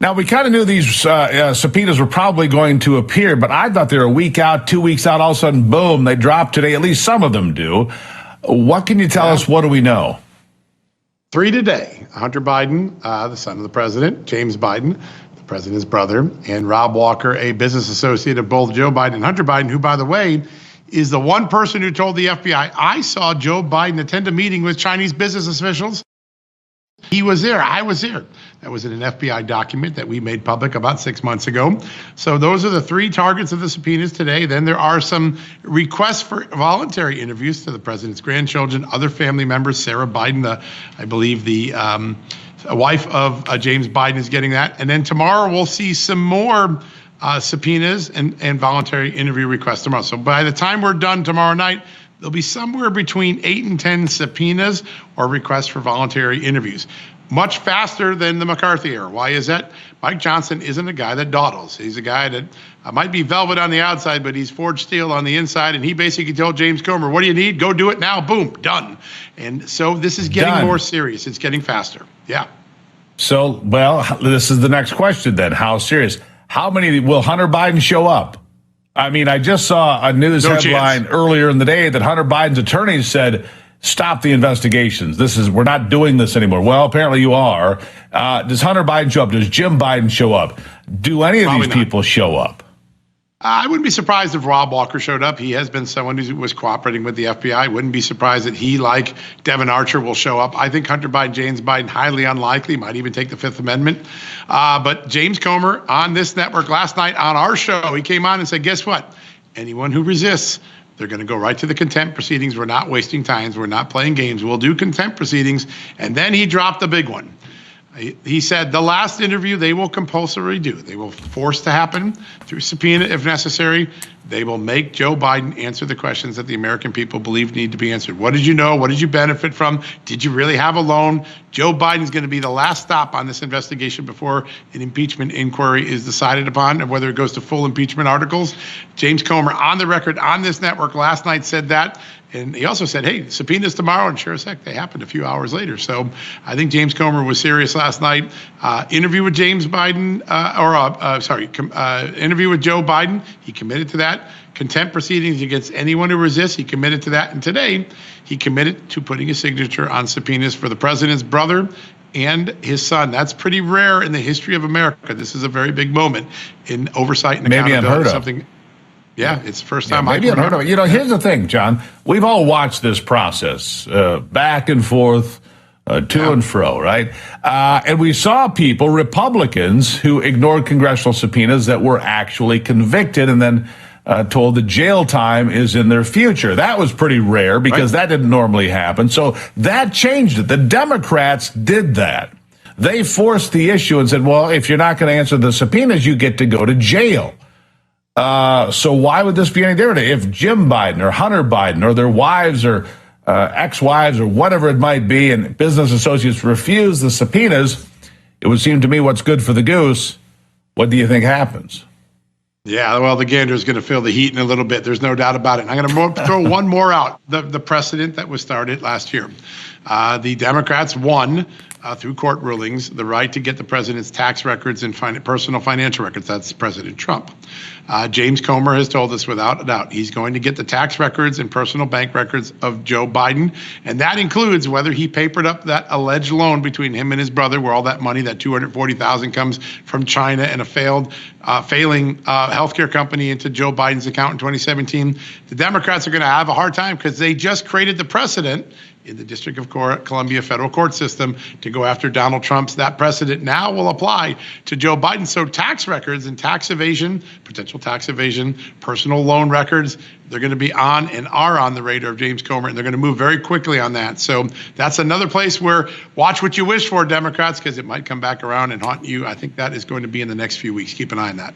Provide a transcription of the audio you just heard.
Now, we kind of knew these subpoenas were probably going to appear, but I thought they were a week out, 2 weeks out. All of a sudden, boom, they dropped today. At least some of them do. What can you tell us? What do we know? 3 today. Hunter Biden, the son of the president, James Biden, the president's brother, and Rob Walker, a business associate of both Joe Biden and Hunter Biden, who, by the way, is the one person who told the FBI, I saw Joe Biden attend a meeting with Chinese business officials. He was there. I was there. That was in an FBI document that we made public about 6 months ago. So those are the 3 targets of the subpoenas today. Then there are some requests for voluntary interviews to the president's grandchildren, other family members. Sarah Biden, I believe the wife of James Biden, is getting that. And then tomorrow we'll see some more subpoenas and voluntary interview requests tomorrow. So by the time we're done tomorrow night, there'll be somewhere between 8 and 10 subpoenas or requests for voluntary interviews. Much faster than the McCarthy era. Why is that? Mike Johnson isn't a guy that dawdles. He's a guy that might be velvet on the outside, but he's forged steel on the inside. And he basically told James Comer, what do you need? Go do it now. Boom, done. And so this is getting more serious. It's getting faster. Yeah. So, well, this is the next question then. How serious? How many will Hunter Biden show up? I mean, I just saw a news headline earlier in the day that Hunter Biden's attorneys said, stop the investigations. We're not doing this anymore. Well, apparently you are. Does Hunter Biden show up? Does Jim Biden show up? Do any of these people show up? I wouldn't be surprised if Rob Walker showed up. He has been someone who was cooperating with the FBI. I wouldn't be surprised that he, like Devin Archer, will show up. I think Hunter Biden, James Biden, highly unlikely, might even take the Fifth Amendment. But James Comer on this network last night on our show, he came on and said, guess what? Anyone who resists, they're going to go right to the contempt proceedings. We're not wasting time. We're not playing games. We'll do contempt proceedings. And then he dropped the big one. He said the last interview they will compulsorily do. They will force to happen through subpoena if necessary. They will make Joe Biden answer the questions that the American people believe need to be answered. What did you know? What did you benefit from? Did you really have a loan? Joe Biden is going to be the last stop on this investigation before an impeachment inquiry is decided upon, and whether it goes to full impeachment articles. James Comer on the record on this network last night said that. And he also said, hey, subpoenas tomorrow, and sure as heck, they happened a few hours later. So I think James Comer was serious last night. Interview with James Biden, interview with Joe Biden. He committed to that. Contempt proceedings against anyone who resists. He committed to that. And today, he committed to putting his signature on subpoenas for the president's brother and his son. That's pretty rare in the history of America. This is a very big moment in oversight and accountability. Maybe unheard of. Yeah, it's the first time maybe unheard of it. You know, here's the thing, John. We've all watched this process back and forth, to and fro, right? And we saw people, Republicans, who ignored congressional subpoenas that were actually convicted and then told that jail time is in their future. That was pretty rare because that didn't normally happen. So that changed it. The Democrats did that. They forced the issue and said, well, if you're not going to answer the subpoenas, you get to go to jail. So why would this be any different? If Jim Biden or Hunter Biden or their wives or ex-wives or whatever it might be and business associates refuse the subpoenas, it would seem to me what's good for the goose. What do you think happens? Yeah, well, the gander is going to feel the heat in a little bit. There's no doubt about it. I'm going to throw one more out, the precedent that was started last year. The Democrats won through court rulings the right to get the president's tax records and personal financial records. That's President Trump. James Comer has told us without a doubt he's going to get the tax records and personal bank records of Joe Biden. And that includes whether he papered up that alleged loan between him and his brother, where all that money, that $240,000, comes from China and a failing healthcare company into Joe Biden's account in 2017. The Democrats are going to have a hard time because they just created the precedent in the District of Columbia federal court system to go after Donald Trump's. That precedent now will apply to Joe Biden. So tax records and tax evasion, potential tax evasion, personal loan records, they're going to be on and are on the radar of James Comer, and they're going to move very quickly on that. So that's another place where watch what you wish for, Democrats, because it might come back around and haunt you. I think that is going to be in the next few weeks. Keep an eye on that.